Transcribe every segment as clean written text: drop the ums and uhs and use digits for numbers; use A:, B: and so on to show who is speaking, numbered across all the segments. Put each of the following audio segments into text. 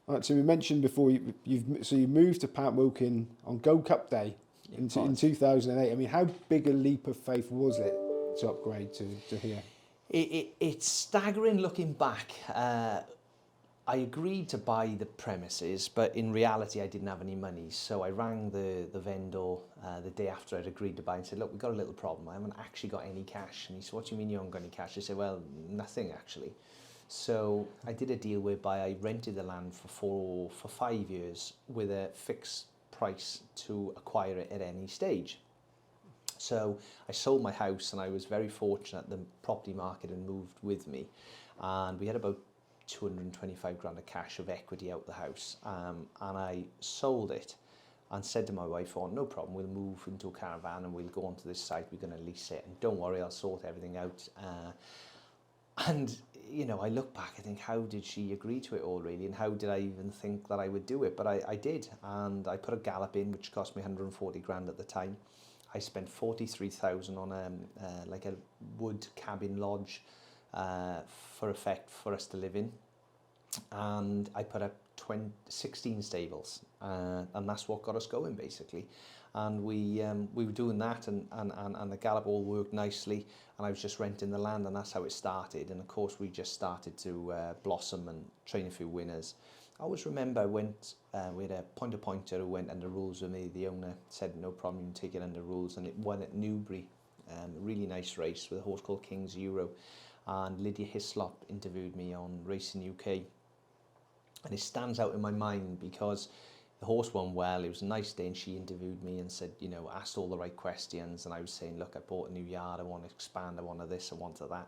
A: All right, so we mentioned before you moved to Pat Wilkin on Gold Cup Day in 2008. I mean, how big a leap of faith was it to upgrade to here?
B: It's staggering looking back. I agreed to buy the premises, but in reality I didn't have any money. So I rang the vendor the day after I'd agreed to buy and said, look, we've got a little problem. I haven't actually got any cash. And he said, what do you mean you haven't got any cash? I said, well, nothing actually. So I did a deal whereby I rented the land for 5 years with a fixed price to acquire it at any stage. So I sold my house, and I was very fortunate the property market had moved with me, and we had about 225 grand of cash of equity out the house, and I sold it and said to my wife, oh, no problem, we'll move into a caravan and we'll go onto this site, we're going to lease it, and don't worry, I'll sort everything out. And, you know, I look back, I think, how did she agree to it all, really? And how did I even think that I would do it? But I did. And I put a gallop in, which cost me 140 grand at the time. I spent 43,000 on like a wood cabin lodge for us to live in. And I put up 16 stables, and that's what got us going, basically. And we were doing that, and the gallop all worked nicely, and I was just renting the land, and that's how it started. And of course we just started to blossom and train a few winners. I always remember I went, we had a pointer who went under rules with me. The owner said no problem, you can take it under rules, and it won at Newbury, a really nice race with a horse called King's Euro. And Lydia Hislop interviewed me on Racing UK, and it stands out in my mind because the horse won well. It was a nice day, and she interviewed me and said, you know, asked all the right questions. And I was saying, look, I bought a new yard, I want to expand, I want this, I want that.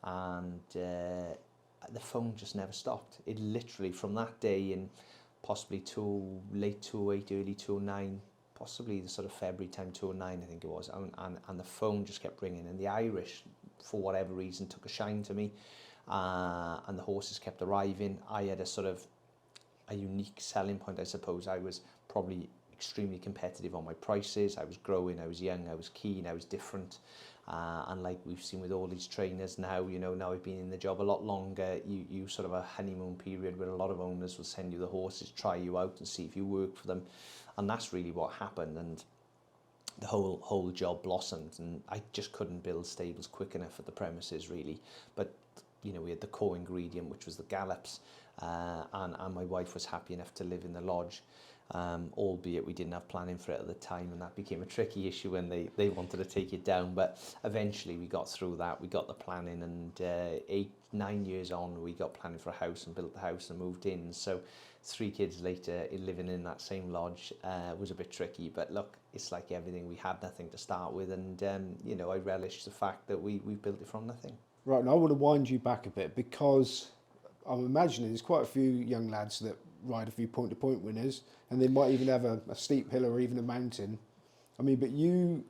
B: And the phone just never stopped. It literally, from that day in possibly late 2008, early 2009, possibly the sort of February time, 2009, I think it was, and the phone just kept ringing. And the Irish, for whatever reason, took a shine to me, and the horses kept arriving. I had a unique selling point, I suppose. I was probably extremely competitive on my prices. I was growing, I was young, I was keen, I was different. And like we've seen with all these trainers now, you know, now I've been in the job a lot longer, you sort of a honeymoon period where a lot of owners will send you the horses, try you out and see if you work for them. And that's really what happened. And the whole job blossomed, and I just couldn't build stables quick enough at the premises, really. But you know, we had the core ingredient, which was the gallops, and my wife was happy enough to live in the lodge, albeit we didn't have planning for it at the time, and that became a tricky issue when they wanted to take it down. But eventually we got through that, we got the planning, and 8-9 years on, we got planning for a house and built the house and moved in. So 3 kids later, living in that same lodge was a bit tricky. But look, it's like everything, we had nothing to start with, and you know, I relish the fact that we built it from nothing.
A: Right, and I want to wind you back a bit, because I'm imagining there's quite a few young lads that ride a few point-to-point winners, and they might even have a steep hill or even a mountain. I mean, but you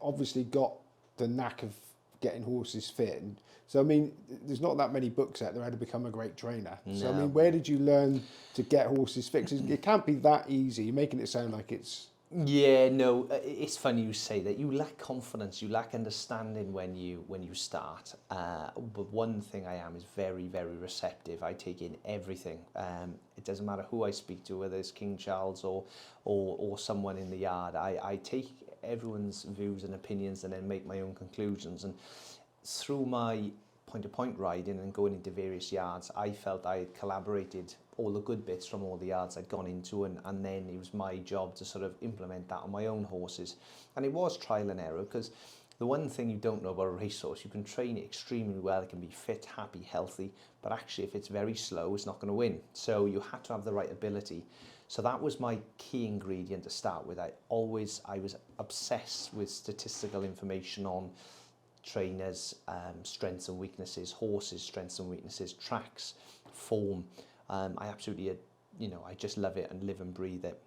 A: obviously got the knack of getting horses fit. And so, I mean, there's not that many books out there how to become a great trainer. No. So, I mean, where did you learn to get horses fit? 'Cause it can't be that easy. You're making it sound like it's...
B: Yeah, no, it's funny you say that. You lack confidence, you lack understanding when you start. But one thing I am is very, very receptive. I take in everything. It doesn't matter who I speak to, whether it's King Charles or someone in the yard. I take everyone's views and opinions and then make my own conclusions. And through my point-to-point riding and going into various yards, I felt I had collaborated all the good bits from all the yards I'd gone into, and then it was my job to sort of implement that on my own horses. And it was trial and error, because the one thing you don't know about a racehorse, you can train it extremely well, it can be fit, happy, healthy, but actually if it's very slow, it's not going to win. So you had to have the right ability. So that was my key ingredient to start with. I was obsessed with statistical information on trainers, strengths and weaknesses, horses, strengths and weaknesses, tracks, form. I absolutely, you know, I just love it and live and breathe it.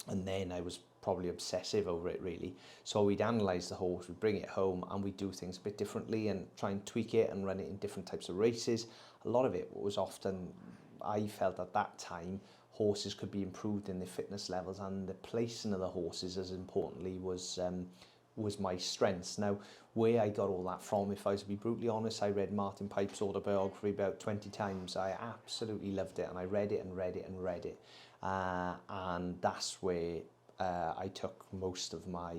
B: And then I was probably obsessive over it, really. So we'd analyse the horse, we'd bring it home, and we'd do things a bit differently and try and tweak it and run it in different types of races. A lot of it was often, I felt at that time, horses could be improved in their fitness levels, and the placing of the horses, as importantly, was was my strengths. Now, where I got all that from, if I was to be brutally honest, I read Martin Pipe's autobiography about 20 times. I absolutely loved it, and I read it and read it and read it. And that's where I took most of my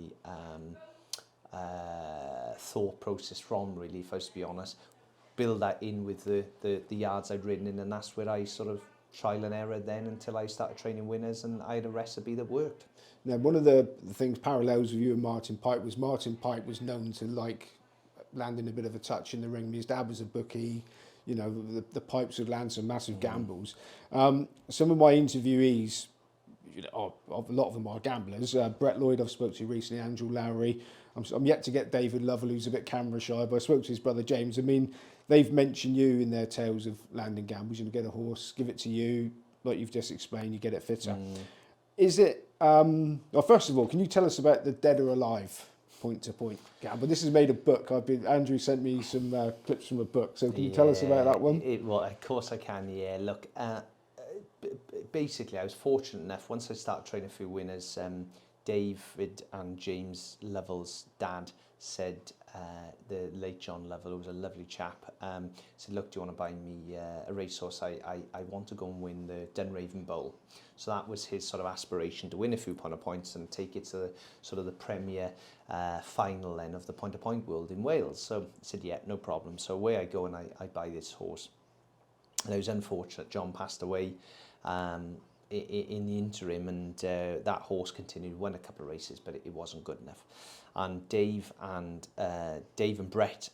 B: thought process from, really, if I was to be honest. Build that in with the yards I'd ridden in, and that's where I sort of trial and error then until I started training winners, and I had a recipe that worked.
A: Now, one of the things parallels with you and Martin Pipe was Martin Pipe was known to like landing a bit of a touch in the ring. His dad was a bookie, you know, the Pipes would land some massive gambles. Some of my interviewees, you know, a lot of them are gamblers. Brett Lloyd, I've spoke to recently, Andrew Lowry. I'm yet to get David Lovell, who's a bit camera shy, but I spoke to his brother James. I mean, they've mentioned you in their tales of landing gambles. You know, get a horse, give it to you, like you've just explained, you get it fitter. Is it, well, first of all, can you tell us about the Dead or Alive point-to-point gamble? This is made a book. Andrew sent me some clips from a book, so can you tell us about that one?
B: Well, of course I can, yeah. Look, basically I was fortunate enough, once I started training a few winners, David and James Lovell's dad said, the late John Lovell, who was a lovely chap, said, look, do you want to buy me a racehorse? I want to go and win the Dunraven Bowl. So that was his sort of aspiration, to win a few points and take it to the, sort of the premier final then of the point world in Wales. So I said, yeah, no problem. So away I go and I buy this horse. And I was unfortunate, John passed away in the interim, and that horse continued, won a couple of races, but it wasn't good enough. And Dave and Brett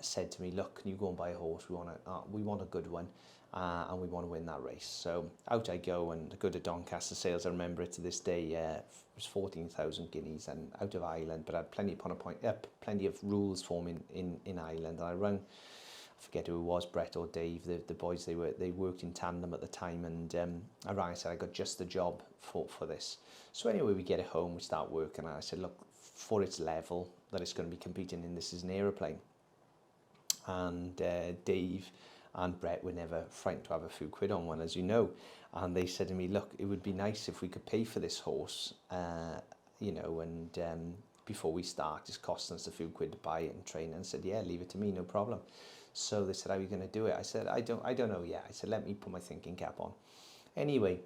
B: said to me, look, can you go and buy a horse? We want a good one, and we want to win that race. So out I go, and go to Doncaster Sales. I remember it to this day. It was 14,000 guineas, and out of Ireland, but I had plenty of rules for me in Ireland. And I rang, I forget who it was, Brett or Dave, the boys, they worked in tandem at the time, and I rang and said I got just the job for this. So anyway, we get it home, we start working, and I said, look, for its level that it's going to be competing in, this is an aeroplane. And Dave and Brett were never frightened to have a few quid on one, as you know, and they said to me, look, it would be nice if we could pay for this horse, you know, and before we start, it's costing us a few quid to buy it and train. And I said, yeah, leave it to me, no problem. So they said, how are you going to do it? I said, I don't know yet. I said, let me put my thinking cap on. Anyway,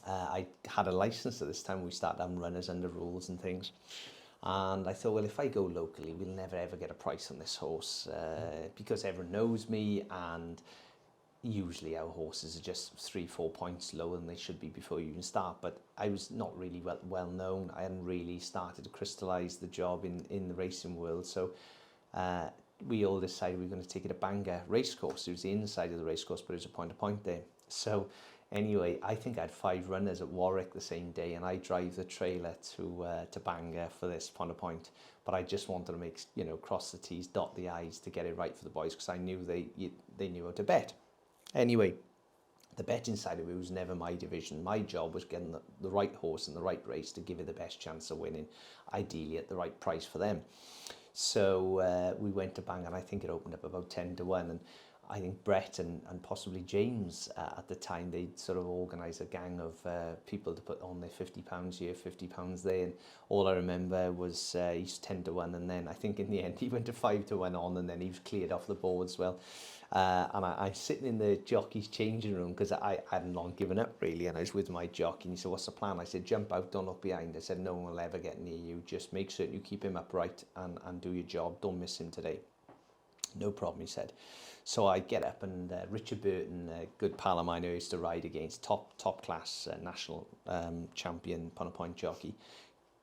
B: I had a license at this time. We started having runners under rules and things. And I thought, well, if I go locally, we'll never ever get a price on this horse because everyone knows me, and usually our horses are just 3-4 points lower than they should be before you even start. But I was not really well known. I hadn't really started to crystallise the job in the racing world. So we all decided we were going to take it to Bangor Racecourse. It was the inside of the racecourse, but it was a point-to-point there. So anyway, I think I had 5 runners at Warwick the same day, and I drive the trailer to Bangor for this point-to-point. But I just wanted to make, you know, cross the T's, dot the I's to get it right for the boys, because I knew they knew how to bet. Anyway, the betting side of it was never my division. My job was getting the right horse in the right race to give it the best chance of winning, ideally at the right price for them. So we went to Bangor, and I think it opened up about 10-1, and I think Brett and possibly James at the time, they'd sort of organised a gang of people to put on their £50 here, £50 there, and all I remember was he's 10-1, and then I think in the end he went to 5-1 on, and then he was cleared off the board as well. And I'm sitting in the jockey's changing room, because I hadn't long given up really, and I was with my jockey, and he said, what's the plan? I said, jump out, don't look behind. I said, no one will ever get near you, just make certain you keep him upright and do your job, don't miss him today. No problem, he said. So I get up, and Richard Burton, a good pal of mine who I used to ride against, top class national champion point jockey,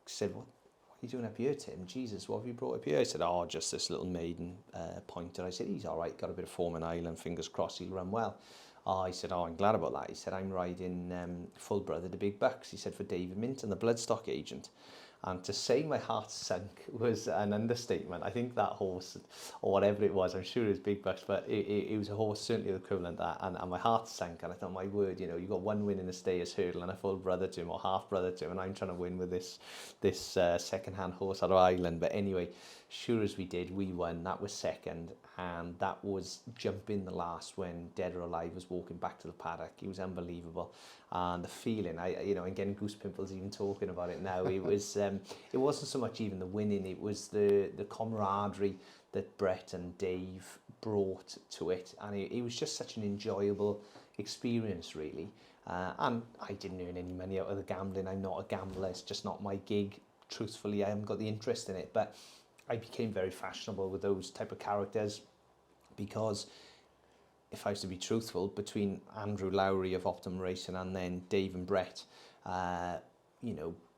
B: said, what are you doing up here, Tim? Jesus, what have you brought up here? I said, oh, just this little maiden pointer. I said, he's all right, got a bit of form in Ireland, fingers crossed he'll run well. Oh, he said, oh, I'm glad about that. He said, I'm riding full brother, the big bucks. He said, for David Minton, the bloodstock agent. And to say my heart sunk was an understatement. I think that horse, or whatever it was, I'm sure it was big bucks, but it was a horse certainly the equivalent of that. And my heart sank, and I thought, my word, you know, you got one win in the Stayers hurdle and a full brother to him, or half brother to him, and I'm trying to win with this second-hand horse out of Ireland. But anyway, sure as we did, we won. That was second, and that was jumping the last when Dead or Alive was walking back to the paddock. It was unbelievable, and the feeling, I'm getting goose pimples even talking about it now. It was, it wasn't so much even the winning; it was the camaraderie that Brett and Dave brought to it, and it was just such an enjoyable experience, really. And I didn't earn any money out of the gambling. I'm not a gambler. It's just not my gig. Truthfully, I haven't got the interest in it, but I became very fashionable with those type of characters, because if I was to be truthful, between Andrew Lowry of Optimum Racing and then Dave and Brett,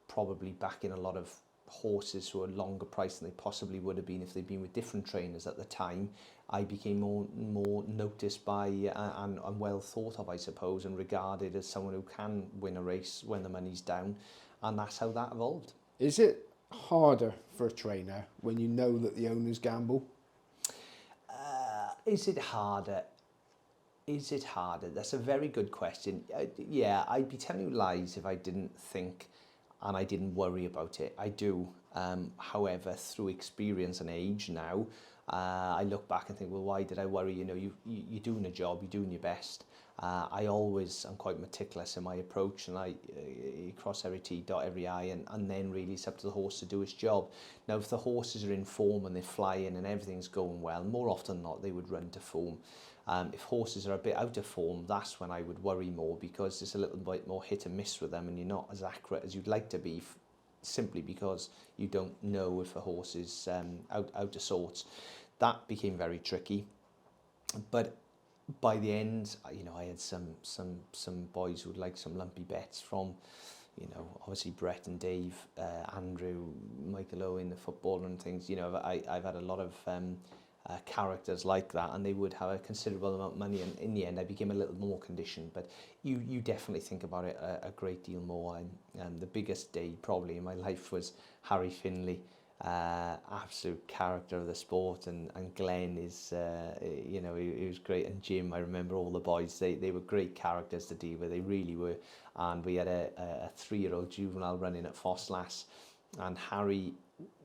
B: probably backing a lot of horses who are longer priced than they possibly would have been if they'd been with different trainers at the time, I became more noticed by and well thought of, I suppose, and regarded as someone who can win a race when the money's down, and that's how that evolved.
A: Is it harder for a trainer when you know that the owners gamble?
B: Is it harder? Is it harder? That's a very good question. Yeah, I'd be telling you lies if I didn't think and I didn't worry about it. I do. However, through experience and age now, I look back and think, well, why did I worry? You're doing a job, you're doing your best. I always am quite meticulous in my approach, and I cross every T, dot every I, and then really it's up to the horse to do its job. Now, if the horses are in form and they're flying and everything's going well, more often than not, they would run to form. If horses are a bit out of form, that's when I would worry more, because it's a little bit more hit and miss with them, and you're not as accurate as you'd like to be, simply because you don't know if a horse is out of sorts. That became very tricky, but by the end, I had some boys who would like some lumpy bets from, obviously Brett and Dave, Andrew, Michael Owen, the footballer and things. I've had a lot of characters like that, and they would have a considerable amount of money, and in the end I became a little more conditioned. But you definitely think about it a great deal more. And the biggest day probably in my life was Harry Finlay, absolute character of the sport, and Glenn is he was great, and Jim, I remember all the boys, they were great characters to deal with, they really were. And we had a 3-year-old juvenile running at Fosslas, and Harry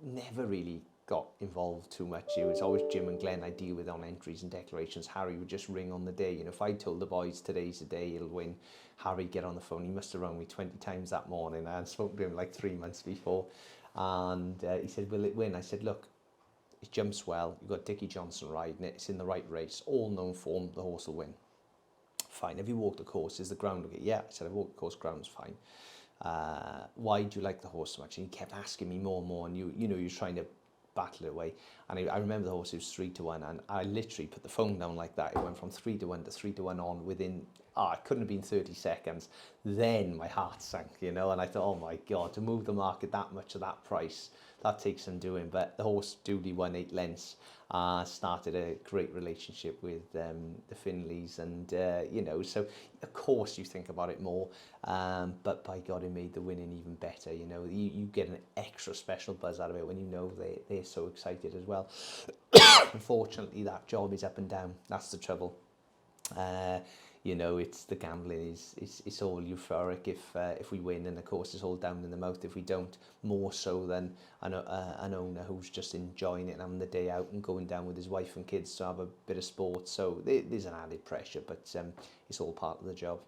B: never really got involved too much. It was always Jim and Glenn I deal with on entries and declarations. Harry would just ring on the day. If I told the boys today's the day he'll win, Harry get on the phone. He must have rung me 20 times that morning. I had spoken to him like 3 months before, and he said, will it win? I said, look, it jumps well, you've got Dickie Johnson riding it, it's in the right race, all known form, the horse will win. Fine. Have you walked the course? Is the ground okay? Yeah. I said, I've walked the course, ground's fine. Why do you like the horse so much? And he kept asking me more and more, and you're trying to battle it away. And I remember the horse was 3-1, and I literally put the phone down like that. It went from 3-1 to 3-1 on within, it couldn't have been 30 seconds. Then my heart sank, and I thought, oh my God, to move the market that much at that price, that takes some doing. But the horse duly won 8 lengths, started a great relationship with the Finleys, and so of course you think about it more, but by God, it made the winning even better. You get an extra special buzz out of it when they're so excited as well. Unfortunately, that job is up and down. That's the trouble. It's the gambling it's all euphoric if we win, and of course it's all down in the mouth if we don't, more so than an owner who's just enjoying it and having the day out and going down with his wife and kids to have a bit of sport. So there's an added pressure, but it's all part of the job.